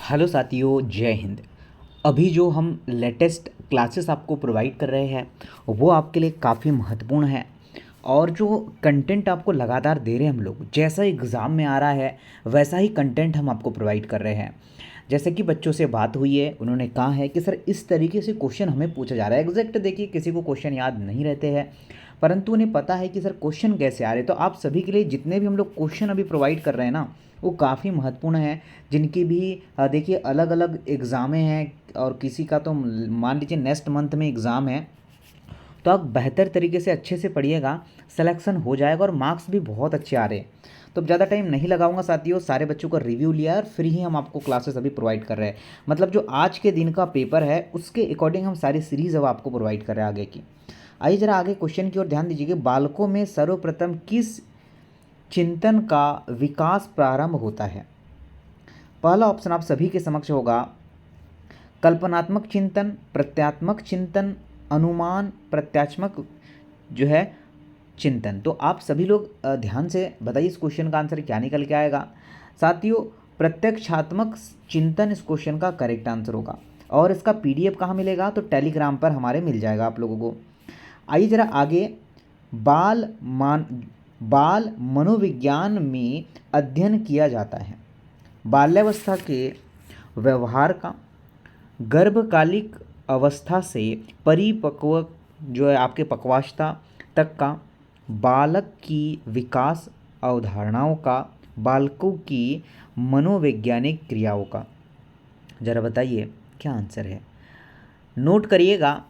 Hello साथियों, जय हिंद। अभी जो हम लेटेस्ट क्लासेस आपको प्रोवाइड कर रहे हैं वो आपके लिए काफ़ी महत्वपूर्ण है। और जो कंटेंट आपको लगातार दे रहे हैं हम लोग, जैसा एग्ज़ाम में आ रहा है वैसा ही कंटेंट हम आपको प्रोवाइड कर रहे हैं। जैसे कि बच्चों से बात हुई है, उन्होंने कहा है कि सर इस तरीके से क्वेश्चन हमें पूछा जा रहा है। एग्जैक्ट देखिए, किसी को क्वेश्चन याद नहीं रहते हैं, परंतु उन्हें पता है कि सर क्वेश्चन कैसे आ रहे हैं। तो आप सभी के लिए जितने भी हम लोग क्वेश्चन अभी प्रोवाइड कर रहे हैं ना, वो काफ़ी महत्वपूर्ण है। जिनकी भी देखिए अलग अलग एग्ज़ामें हैं, और किसी का तो मान लीजिए नेक्स्ट मंथ में एग्ज़ाम है। तो आप बेहतर तरीके से अच्छे से पढ़िएगा, सिलेक्शन हो जाएगा और मार्क्स भी बहुत अच्छे आ रहे हैं। तो अब ज़्यादा टाइम नहीं लगाऊंगा साथियों, सारे बच्चों का रिव्यू लिया है और फिर ही हम आपको क्लासेस अभी प्रोवाइड कर रहे हैं। मतलब जो आज के दिन का पेपर है उसके अकॉर्डिंग हम सारी सीरीज़ अब आपको प्रोवाइड कर रहे हैं आगे की। आइए ज़रा आगे क्वेश्चन की ओर ध्यान दीजिए। बालकों में सर्वप्रथम किस चिंतन का विकास प्रारंभ होता है? पहला ऑप्शन आप सभी के समक्ष होगा कल्पनात्मक चिंतन, प्रत्यात्मक चिंतन, अनुमान प्रत्यात्मक जो है चिंतन। तो आप सभी लोग ध्यान से बताइए इस क्वेश्चन का आंसर क्या निकल के आएगा। साथियों, प्रत्यक्षात्मक चिंतन इस क्वेश्चन का करेक्ट आंसर होगा। और इसका पीडीएफ कहाँ मिलेगा? तो टेलीग्राम पर हमारे मिल जाएगा आप लोगों को। आइए जरा आगे। बाल मान बाल मनोविज्ञान में अध्ययन किया जाता है बाल्यावस्था के व्यवहार का, गर्भकालिक अवस्था से परिपक्व जो है आपके पक्वावस्था तक का, बालक की विकास अवधारणाओं का, बालकों की मनोवैज्ञानिक क्रियाओं का। ज़रा बताइए क्या आंसर है। नोट करिएगा।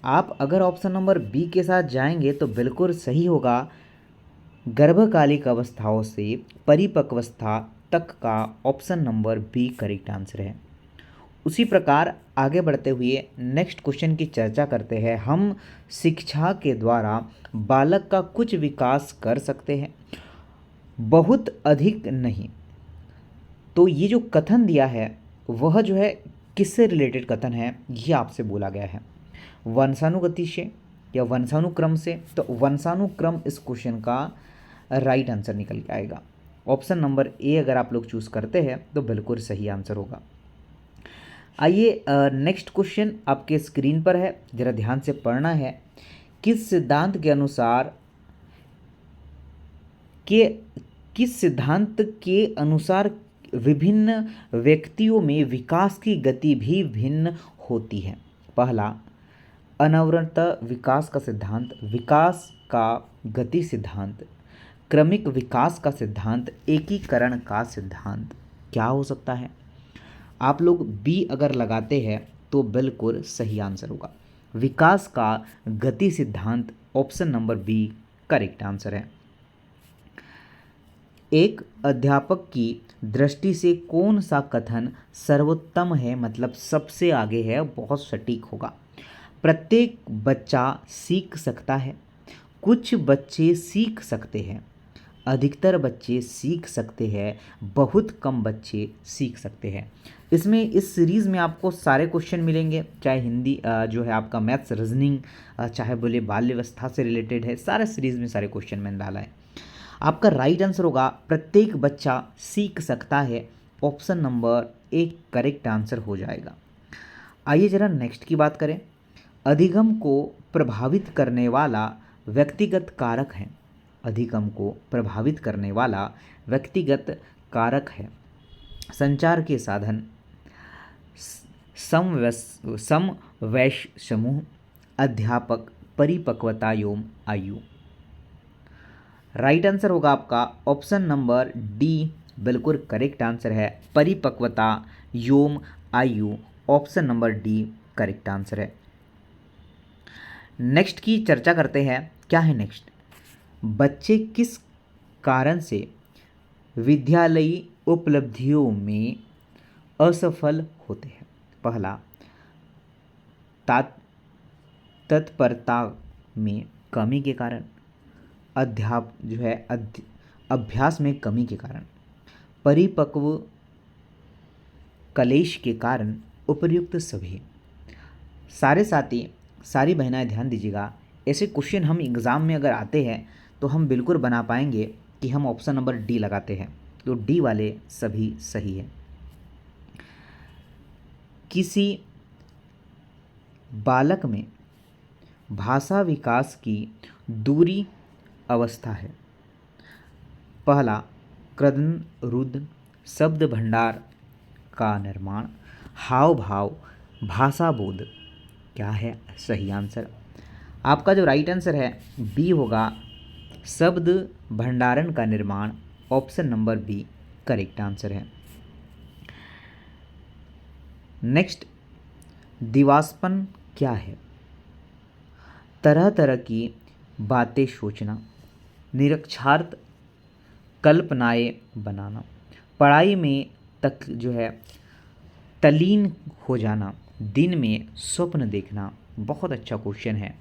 आप अगर ऑप्शन नंबर बी के साथ जाएंगे तो बिल्कुल सही होगा। गर्भकालिक अवस्थाओं से परिपक्वावस्था तक का option number B correct answer है। उसी प्रकार आगे बढ़ते हुए नेक्स्ट क्वेश्चन की चर्चा करते हैं। हम शिक्षा के द्वारा बालक का कुछ विकास कर सकते हैं, बहुत अधिक नहीं। तो ये जो कथन दिया है वह जो है किससे रिलेटेड कथन है, ये आपसे बोला गया है। वंशानुगति से या वंशानुक्रम से? तो वंशानुक्रम इस क्वेश्चन का राइट आंसर निकल के आएगा। ऑप्शन नंबर ए अगर आप लोग चूज़ करते हैं तो बिल्कुल सही आंसर होगा। आइए नेक्स्ट क्वेश्चन आपके स्क्रीन पर है, जरा ध्यान से पढ़ना है। किस सिद्धांत के अनुसार के किस सिद्धांत के अनुसार विभिन्न व्यक्तियों में विकास की गति भी भिन्न होती है? पहला अनवरत विकास का सिद्धांत, विकास का गति सिद्धांत, क्रमिक विकास का सिद्धांत, एकीकरण का सिद्धांत। क्या हो सकता है? आप लोग बी अगर लगाते हैं तो बिल्कुल सही आंसर होगा। विकास का गति सिद्धांत, option number B correct answer है। एक अध्यापक की दृष्टि से कौन सा कथन सर्वोत्तम है, मतलब सबसे आगे है, बहुत सटीक होगा? प्रत्येक बच्चा सीख सकता है, कुछ बच्चे सीख सकते हैं, अधिकतर बच्चे सीख सकते हैं, बहुत कम बच्चे सीख सकते हैं। इसमें इस सीरीज़ में आपको सारे क्वेश्चन मिलेंगे, चाहे हिंदी जो है आपका मैथ्स, रीजनिंग, चाहे बोले बाल्य अवस्था से रिलेटेड है, सारे सीरीज़ में सारे क्वेश्चन मैंने डाला है। आपका राइट आंसर होगा प्रत्येक बच्चा सीख सकता है, ऑप्शन नंबर एक करेक्ट आंसर हो जाएगा। आइए जरा नेक्स्ट की बात करें। अधिगम को प्रभावित करने वाला व्यक्तिगत कारक है। अधिगम को प्रभावित करने वाला व्यक्तिगत कारक है संचार के साधन, समवयस्क समूह, अध्यापक, परिपक्वता एवं आयु। राइट आंसर होगा आपका ऑप्शन नंबर डी, बिल्कुल करेक्ट आंसर है। परिपक्वता एवं आयु, option number D correct answer है। नेक्स्ट की चर्चा करते हैं। क्या है नेक्स्ट? बच्चे किस कारण से विद्यालयी उपलब्धियों में असफल होते हैं? पहला तत्परता में कमी के कारण, अभ्यास में कमी के कारण, परिपक्व कलेश के कारण, उपर्युक्त सभी। सारे साथी, सारी बहनाएं ध्यान दीजिएगा। ऐसे क्वेश्चन हम एग्ज़ाम में अगर आते हैं तो हम बिल्कुल बना पाएंगे कि हम ऑप्शन नंबर डी लगाते हैं। तो डी वाले सभी सही है। किसी बालक में भाषा विकास की दूरी अवस्था है? पहला, क्रदन रुदन शब्द भंडार का निर्माण, हाव भाव, भाषा बोध। क्या है सही आंसर? आपका जो राइट आंसर है बी होगा, शब्द भंडारण का निर्माण। Option number B correct answer है। नेक्स्ट, दिवास्पन क्या है? तरह तरह की बातें सोचना, निरक्षार्थ कल्पनाएं बनाना, पढ़ाई में तक जो है तल्लीन हो जाना, दिन में स्वप्न देखना। बहुत अच्छा क्वेश्चन है।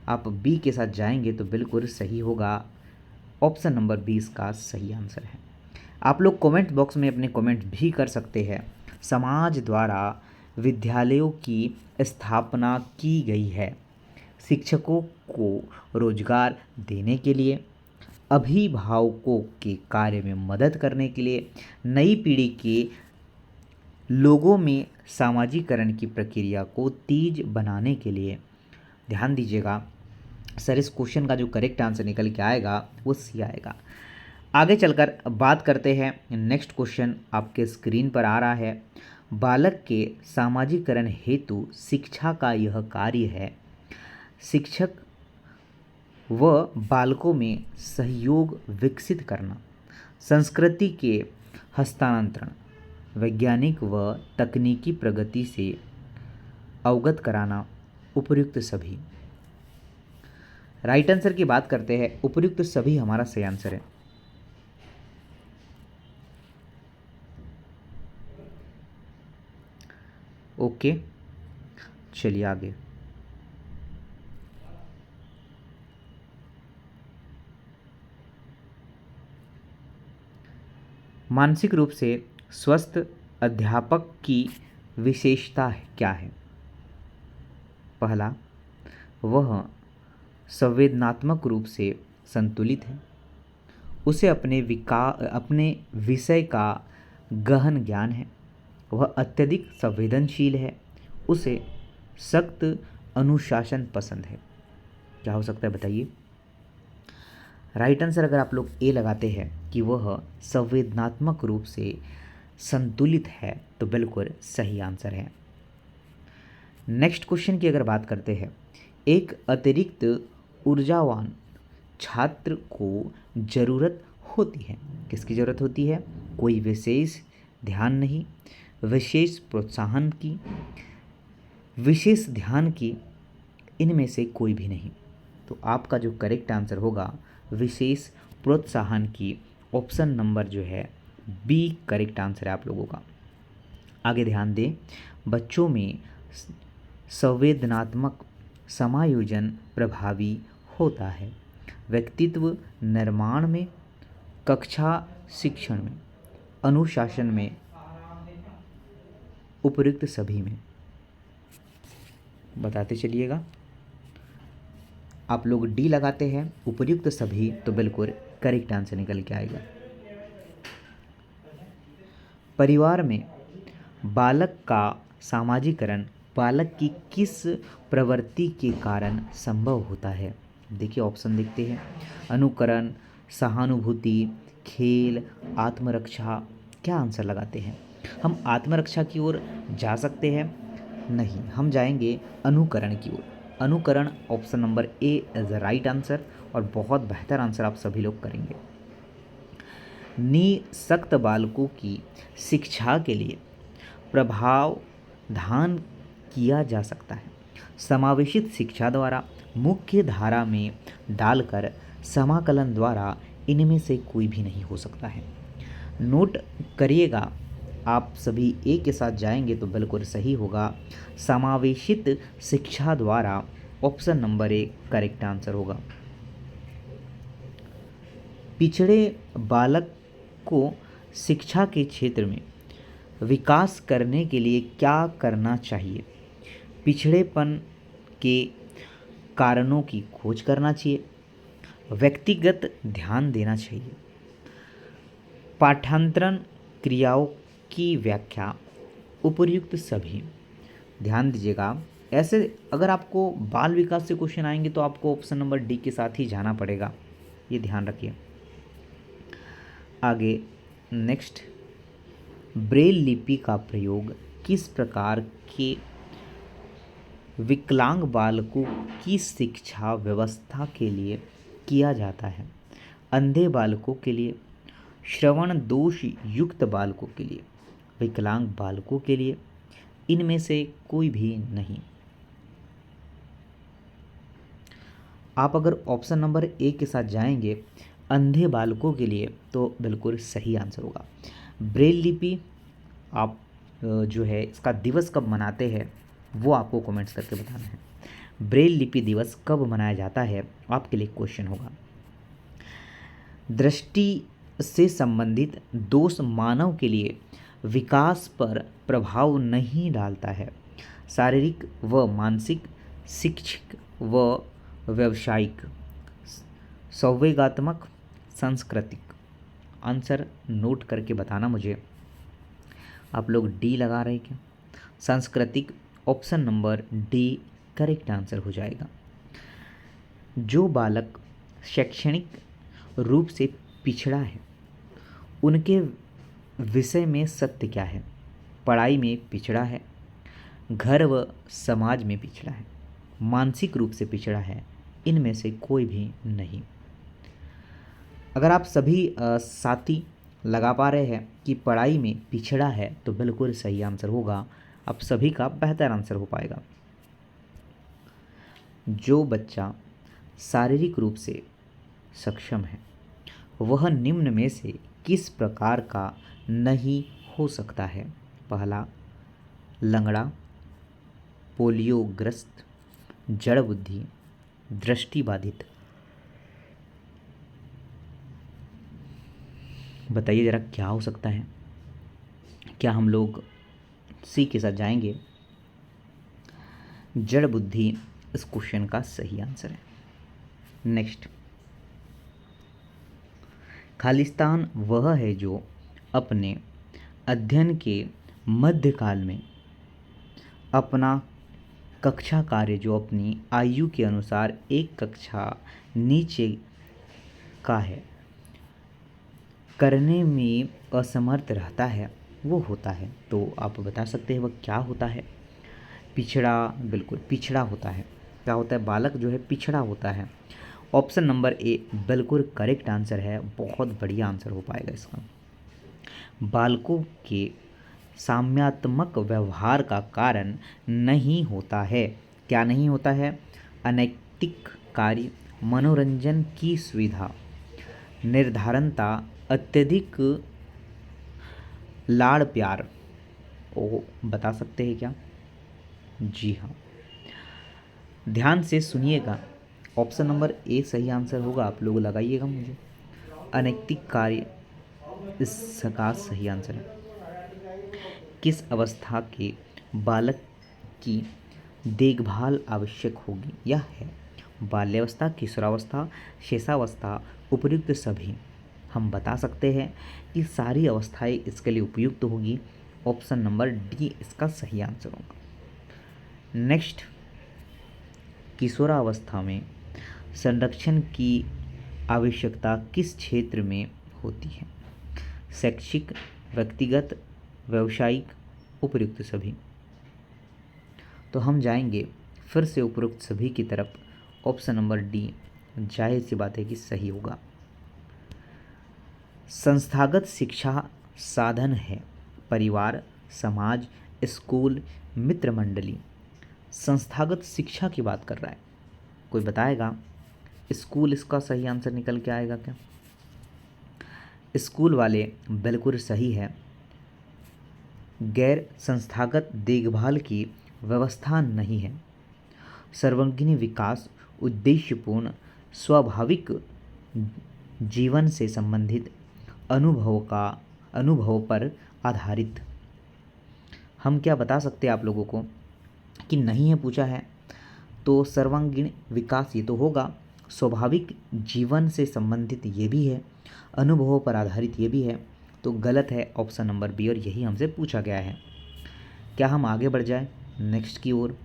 आप बी के साथ जाएंगे तो बिल्कुल सही होगा। ऑप्शन नंबर 20 का सही आंसर है। आप लोग कमेंट बॉक्स में अपने कमेंट भी कर सकते हैं। समाज द्वारा विद्यालयों की स्थापना की गई है शिक्षकों को रोजगार देने के लिए, अभिभावकों के कार्य में मदद करने के लिए, नई पीढ़ी के लोगों में सामाजिकरण की प्रक्रिया को तेज बनाने के लिए। ध्यान दीजिएगा सर, इस क्वेश्चन का जो करेक्ट आंसर निकल के आएगा वो सी आएगा। आगे चलकर बात करते हैं। नेक्स्ट क्वेश्चन आपके स्क्रीन पर आ रहा है। बालक के सामाजिकरण हेतु शिक्षा का यह कार्य है। शिक्षक व बालकों में सहयोग विकसित करना, संस्कृति के हस्तांतरण, वैज्ञानिक व तकनीकी प्रगति से अवगत कराना, उपयुक्त सभी। राइट आंसर की बात करते हैं, उपयुक्त सभी हमारा सही आंसर है। ओके, चलिए आगे। मानसिक रूप से स्वस्थ अध्यापक की विशेषता क्या है? पहला, वह संवेदनात्मक रूप से संतुलित है, उसे अपने विषय का गहन ज्ञान है, वह अत्यधिक संवेदनशील है, उसे सख्त अनुशासन पसंद है। क्या हो सकता है बताइए? राइट आंसर अगर आप लोग ए लगाते हैं कि वह संवेदनात्मक रूप से संतुलित है तो बिल्कुल सही आंसर है। नेक्स्ट क्वेश्चन की अगर बात करते हैं, एक अतिरिक्त ऊर्जावान छात्र को ज़रूरत होती है। किसकी ज़रूरत होती है? कोई विशेष ध्यान नहीं, विशेष प्रोत्साहन की, विशेष ध्यान की, इनमें से कोई भी नहीं। तो आपका जो करेक्ट आंसर होगा विशेष प्रोत्साहन की। ऑप्शन नंबर जो है बी करेक्ट आंसर है आप लोगों का। आगे ध्यान दें, बच्चों में संवेदनात्मक समायोजन प्रभावी होता है, व्यक्तित्व निर्माण में, कक्षा शिक्षण में, अनुशासन में, उपयुक्त सभी में। बताते चलिएगा। आप लोग डी लगाते हैं उपयुक्त सभी तो बिल्कुल करेक्ट आंसर निकल के आएगा। परिवार में बालक का सामाजिकरण बालक की किस प्रवृत्ति के कारण संभव होता है? देखिए ऑप्शन देखते हैं। अनुकरण, सहानुभूति, खेल, आत्मरक्षा। क्या आंसर लगाते हैं? हम आत्मरक्षा की ओर जा सकते हैं? नहीं, हम जाएंगे अनुकरण की ओर। अनुकरण option number A is the right answer और बहुत बेहतर आंसर आप सभी लोग करेंगे। निःशक्त बालकों की शिक्षा के लिए प्रावधान किया जा सकता है, समावेशित शिक्षा द्वारा, मुख्य धारा में डालकर, समाकलन द्वारा। इनमें से कोई भी नहीं हो सकता है। नोट करिएगा, आप सभी ए के साथ जाएंगे तो बिल्कुल सही होगा, समावेशित शिक्षा द्वारा। Option number A correct answer होगा। पिछड़े बालक को शिक्षा के क्षेत्र में विकास करने के लिए क्या करना चाहिए? पिछड़ेपन के कारणों की खोज करना चाहिए, व्यक्तिगत ध्यान देना चाहिए, पाठांतरण क्रियाओं की व्याख्या, उपर्युक्त सभी। ध्यान दीजिएगा, ऐसे अगर आपको बाल विकास से क्वेश्चन आएंगे तो आपको ऑप्शन नंबर डी के साथ ही जाना पड़ेगा, ये ध्यान रखिए। आगे नेक्स्ट, ब्रेल लिपि का प्रयोग किस प्रकार के विकलांग बालकों की शिक्षा व्यवस्था के लिए किया जाता है? अंधे बालकों के लिए, श्रवण दोष युक्त बालकों के लिए, विकलांग बालकों के लिए, इनमें से कोई भी नहीं। आप अगर ऑप्शन नंबर ए के साथ जाएंगे अंधे बालकों के लिए तो बिल्कुल सही आंसर होगा। ब्रेल लिपि आप जो है इसका दिवस कब मनाते हैं वो आपको कमेंट्स करके बताना है। ब्रेल लिपि दिवस कब मनाया जाता है आपके लिए क्वेश्चन होगा। दृष्टि से संबंधित दोष मानव के लिए विकास पर प्रभाव नहीं डालता है। शारीरिक व मानसिक, शैक्षिक व व्यावसायिक, संवेगात्मक, सांस्कृतिक। आंसर नोट करके बताना मुझे। आप लोग डी लगा रहे क्या? सांस्कृतिक, option number D correct answer हो जाएगा। जो बालक शैक्षणिक रूप से पिछड़ा है उनके विषय में सत्य क्या है? पढ़ाई में पिछड़ा है, घर व समाज में पिछड़ा है, मानसिक रूप से पिछड़ा है, इनमें से कोई भी नहीं। अगर आप सभी साथी लगा पा रहे हैं कि पढ़ाई में पिछड़ा है तो बिल्कुल सही आंसर होगा, आप सभी का बेहतर आंसर हो पाएगा। जो बच्चा शारीरिक रूप से सक्षम है वह निम्न में से किस प्रकार का नहीं हो सकता है? पहला, लंगड़ा, पोलियोग्रस्त, जड़ बुद्धि, दृष्टिबाधित। बताइए ज़रा क्या हो सकता है? क्या हम लोग सी के साथ जाएंगे? जड़ बुद्धि इस क्वेश्चन का सही आंसर है। नेक्स्ट, खालिस्तान वह है जो अपने अध्ययन के मध्यकाल में अपना कक्षा कार्य जो अपनी आयु के अनुसार एक कक्षा नीचे का है करने में असमर्थ रहता है वो होता है। तो आप बता सकते हैं वह क्या होता है? पिछड़ा, बिल्कुल पिछड़ा होता है। क्या होता है? बालक जो है पिछड़ा होता है। ऑप्शन नंबर ए बिल्कुल करेक्ट आंसर है, बहुत बढ़िया आंसर हो पाएगा इसका। बालकों के साम्यात्मक व्यवहार का कारण नहीं होता है। क्या नहीं होता है? अनैतिक कार्य, मनोरंजन की सुविधा, निर्धारणता, अत्यधिक लाड़ प्यार। ओ, बता सकते हैं क्या? जी हाँ, ध्यान से सुनिएगा। ऑप्शन नंबर ए सही आंसर होगा, आप लोग लगाइएगा मुझे। अनैतिक कार्य इसका सही आंसर है। किस अवस्था के बालक की देखभाल आवश्यक होगी? यह है बाल्यावस्था, किशोरावस्था, शेषावस्था, उपयुक्त सभी। हम बता सकते हैं कि सारी अवस्थाएं इसके लिए उपयुक्त होगी। ऑप्शन नंबर डी इसका सही आंसर होगा। नेक्स्ट, किशोरावस्था में संरक्षण की आवश्यकता किस क्षेत्र में होती है? शैक्षिक, व्यक्तिगत, व्यावसायिक, उपयुक्त सभी। तो हम जाएंगे फिर से उपयुक्त सभी की तरफ। ऑप्शन नंबर डी जाहिर सी बात है कि सही होगा। संस्थागत शिक्षा साधन है परिवार, समाज, स्कूल, मित्र मंडली। संस्थागत शिक्षा की बात कर रहा है, कोई बताएगा? स्कूल इसका सही आंसर निकल के आएगा क्या? स्कूल वाले बिल्कुल सही है। गैर संस्थागत देखभाल की व्यवस्था नहीं है। सर्वांगीण विकास उद्देश्यपूर्ण स्वाभाविक जीवन से संबंधित अनुभव पर आधारित। हम क्या बता सकते हैं आप लोगों को कि नहीं है पूछा है तो सर्वांगीण विकास ये तो होगा, स्वाभाविक जीवन से संबंधित ये भी है, अनुभवों पर आधारित ये भी है। तो गलत है ऑप्शन नंबर बी, और यही हमसे पूछा गया है। क्या हम आगे बढ़ जाए नेक्स्ट की ओर?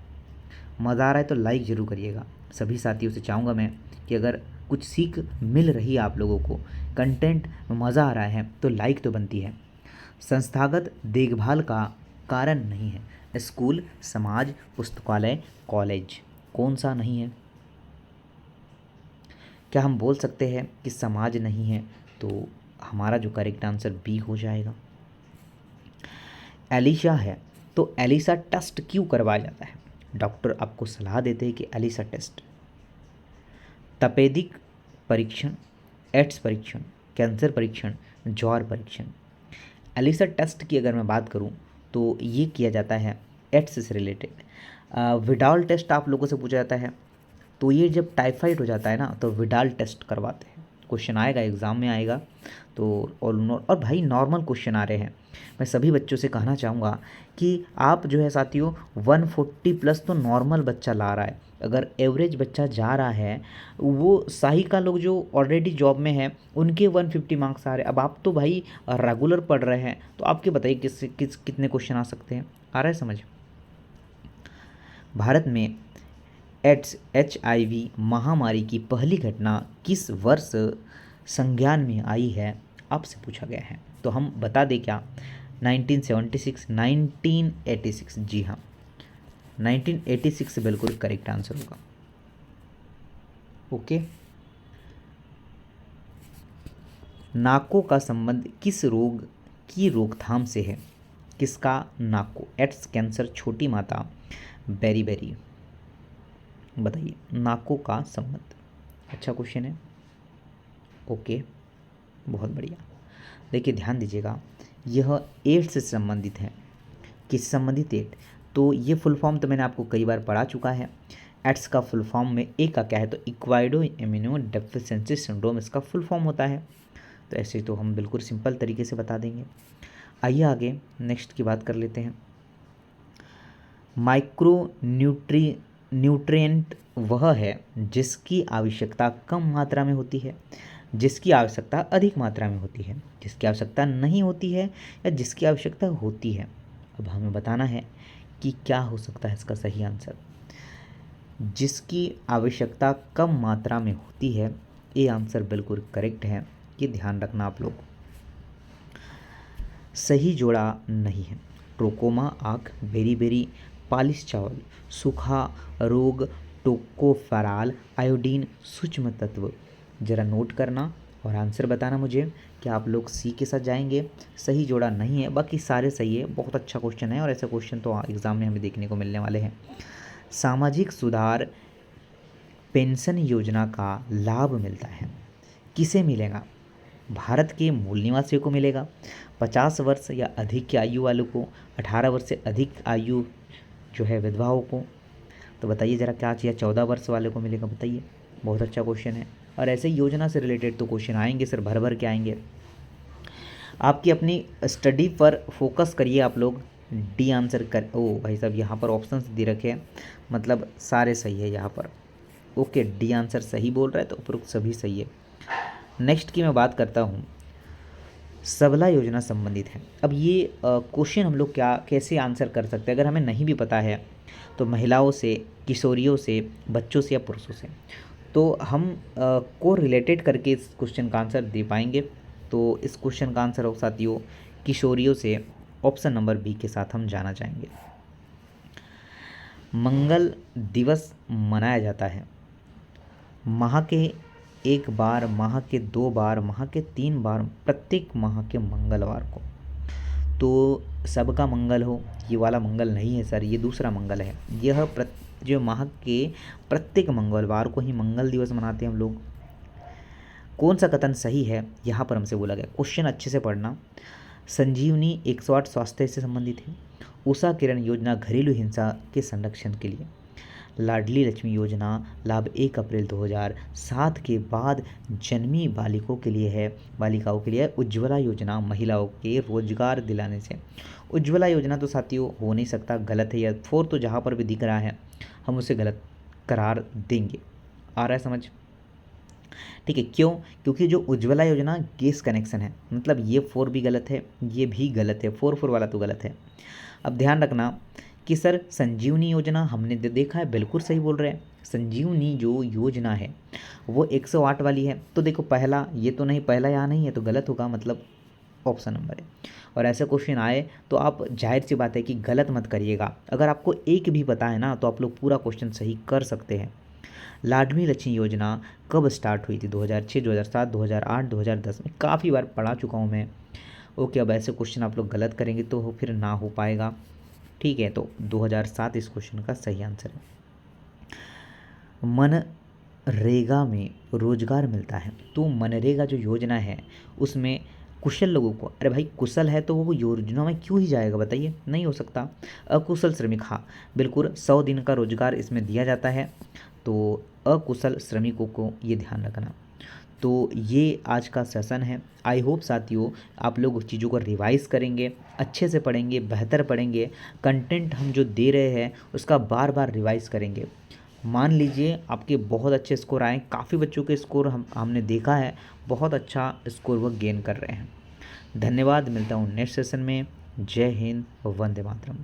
मज़ा आ रहा है तो लाइक ज़रूर करिएगा। सभी साथियों से चाहूँगा मैं कि अगर कुछ सीख मिल रही है आप लोगों को, कंटेंट मज़ा आ रहा है, तो लाइक तो बनती है। संस्थागत देखभाल का कारण नहीं है स्कूल, समाज, पुस्तकालय, कॉलेज। कौन सा नहीं है? क्या हम बोल सकते हैं कि समाज नहीं है? तो हमारा जो करेक्ट आंसर बी हो जाएगा। एलिशा है तो एलिशा टेस्ट क्यों करवाया जाता है? डॉक्टर आपको सलाह देते हैं कि एलिशा टेस्ट। तपेदिक परीक्षण, एड्स परीक्षण, कैंसर परीक्षण, ज्वार परीक्षण। एलिसा टेस्ट की अगर मैं बात करूं तो ये किया जाता है एड्स से रिलेटेड। विडाल टेस्ट आप लोगों से पूछा जाता है, तो ये जब टाइफाइड हो जाता है ना तो विडाल टेस्ट करवाते हैं। क्वेश्चन आएगा एग्ज़ाम में आएगा तो। और भाई नॉर्मल क्वेश्चन आ रहे हैं। मैं सभी बच्चों से कहना चाहूँगा कि आप जो है साथियों 140 प्लस तो नॉर्मल बच्चा ला रहा है। अगर एवरेज बच्चा जा रहा है, वो सही का लोग जो ऑलरेडी जॉब में है उनके 150 मार्क्स आ रहे हैं। अब आप तो भाई रेगुलर पढ़ रहे हैं, तो आपके बताइए कितने क्वेश्चन आ सकते हैं? आ रहा है समझ? भारत में HIV महामारी की पहली घटना किस वर्ष संज्ञान में आई है, आपसे पूछा गया है। तो हम बता दें क्या? 1976, 1986। जी हाँ, 1986 बिल्कुल करेक्ट आंसर होगा। ओके। नाकों का संबंध किस रोग की रोकथाम से है? किसका? नाको, एड्स, कैंसर, छोटी माता, बेरी। बताइए नाकों का संबंध। अच्छा क्वेश्चन है। ओके, बहुत बढ़िया। देखिए ध्यान दीजिएगा, यह एड्स से संबंधित है। किस संबंधित? एड्स। तो ये फुल फॉर्म तो मैंने आपको कई बार पढ़ा चुका है। एड्स का फुल फॉर्म में ए का क्या है? तो इक्वाइडो इम्यूनो डेफिशिएंसी सिंड्रोम इसका फुल फॉर्म होता है। तो ऐसे तो हम बिल्कुल सिंपल तरीके से बता देंगे। आइए आगे नेक्स्ट की बात कर लेते हैं। माइक्रो न्यूट्रिएंट वह है जिसकी आवश्यकता कम मात्रा में होती है, जिसकी आवश्यकता अधिक मात्रा में होती है, जिसकी आवश्यकता नहीं होती है, या जिसकी आवश्यकता होती है। अब हमें बताना है कि क्या हो सकता है इसका सही आंसर। जिसकी आवश्यकता कम मात्रा में होती है, ये आंसर बिल्कुल करेक्ट है। ये ध्यान रखना आप लोग। सही जोड़ा नहीं है। ट्रोकोमा आँख, बेरी, पालिश चावल, सूखा रोग, टोकोफेराल, आयोडीन, सूक्ष्म तत्व। ज़रा नोट करना और आंसर बताना मुझे कि आप लोग सी के साथ जाएंगे। सही जोड़ा नहीं है, बाकी सारे सही है। बहुत अच्छा क्वेश्चन है और ऐसे क्वेश्चन तो एग्ज़ाम में हमें देखने को मिलने वाले हैं। सामाजिक सुधार पेंशन योजना का लाभ मिलता है, किसे मिलेगा? भारत के मूल निवासियों को मिलेगा, 50 वर्ष या अधिक की आयु वालों को, 18 वर्ष से अधिक आयु जो है विधवाओं को। तो बताइए ज़रा क्या चाहिए? 14 वर्ष वाले को मिलेगा। बताइए, बहुत अच्छा क्वेश्चन है। और ऐसे योजना से रिलेटेड तो क्वेश्चन आएंगे सर, भर भर के आएंगे। आपकी अपनी स्टडी पर फोकस करिए आप लोग। डी आंसर कर। ओ भाई साहब, यहाँ पर ऑप्शंस दे रखे हैं, मतलब सारे सही है यहाँ पर। ओके, डी आंसर सही बोल रहा है तो उपरोक्त सभी सही है। नेक्स्ट की मैं बात करता हूँ, सबला योजना संबंधित है। अब ये क्वेश्चन हम लोग क्या कैसे आंसर कर सकते हैं? अगर हमें नहीं भी पता है तो महिलाओं से, किशोरियों से, बच्चों से या पुरुषों से, तो हम को रिलेटेड करके इस क्वेश्चन का आंसर दे पाएंगे। तो इस क्वेश्चन का आंसर हो साथियों किशोरियों से। ऑप्शन नंबर बी के साथ हम जाना चाहेंगे। मंगल दिवस मनाया जाता है माह के एक बार, माह के 2 बार, माह के 3 बार, प्रत्येक माह के मंगलवार को। तो सबका मंगल हो, ये वाला मंगल नहीं है सर, ये दूसरा मंगल है। यह जो माह के प्रत्येक मंगलवार को ही मंगल दिवस मनाते हैं हम लोग। कौन सा कथन सही है यहाँ पर हमसे बोला गया? क्वेश्चन अच्छे से पढ़ना। संजीवनी 108 स्वास्थ्य से संबंधित है। उषा किरण योजना घरेलू हिंसा के संरक्षण के लिए। लाडली लक्ष्मी योजना लाभ 1 अप्रैल 2007 के बाद जन्मी बालिकाओं के लिए है, बालिकाओं के लिए। उज्ज्वला योजना महिलाओं के रोजगार दिलाने से। उज्ज्वला योजना तो साथियों हो नहीं सकता, गलत है। या 4 तो जहाँ पर भी दिख रहा है हम उसे गलत करार देंगे। आ रहा है समझ? ठीक है, क्यों? क्योंकि जो उज्ज्वला योजना गैस कनेक्शन है, मतलब ये 4 भी गलत है, ये भी गलत है, 4 वाला तो गलत है। अब ध्यान रखना कि सर संजीवनी योजना हमने देखा है, बिल्कुल सही बोल रहे हैं। संजीवनी जो योजना है वो 108 वाली है, तो देखो पहला ये तो नहीं, पहला यहाँ नहीं है तो गलत होगा, मतलब ऑप्शन नंबर है। और ऐसे क्वेश्चन आए तो आप जाहिर सी बात है कि गलत मत करिएगा। अगर आपको एक भी पता है ना तो आप लोग पूरा क्वेश्चन सही कर सकते हैं। लाडली लक्ष्मी योजना कब स्टार्ट हुई थी? 2006, 2007, 2008, 2010 में काफ़ी बार पढ़ा चुका हूँ मैं। ओके, अब ऐसे क्वेश्चन आप लोग गलत करेंगे तो फिर ना हो पाएगा। ठीक है, तो 2007 इस क्वेश्चन का सही आंसर है। मनरेगा में रोजगार मिलता है, तो मनरेगा जो योजना है उसमें कुशल लोगों को, अरे भाई कुशल है तो वो योजना में क्यों ही जाएगा बताइए? नहीं हो सकता। अकुशल श्रमिक, हाँ बिल्कुल 100 दिन का रोजगार इसमें दिया जाता है, तो अकुशल श्रमिकों को ये ध्यान रखना। तो ये आज का सेशन है। आई होप साथियों आप लोग उस चीज़ों को रिवाइज़ करेंगे, अच्छे से पढ़ेंगे, बेहतर पढ़ेंगे, कंटेंट हम जो दे रहे हैं उसका बार बार रिवाइज़ करेंगे। मान लीजिए आपके बहुत अच्छे स्कोर आए, काफ़ी बच्चों के स्कोर हमने देखा है बहुत अच्छा स्कोर वो गेन कर रहे हैं। धन्यवाद, मिलता हूँ नेक्स्ट सेशन में। जय हिंद, वंदे मातरम।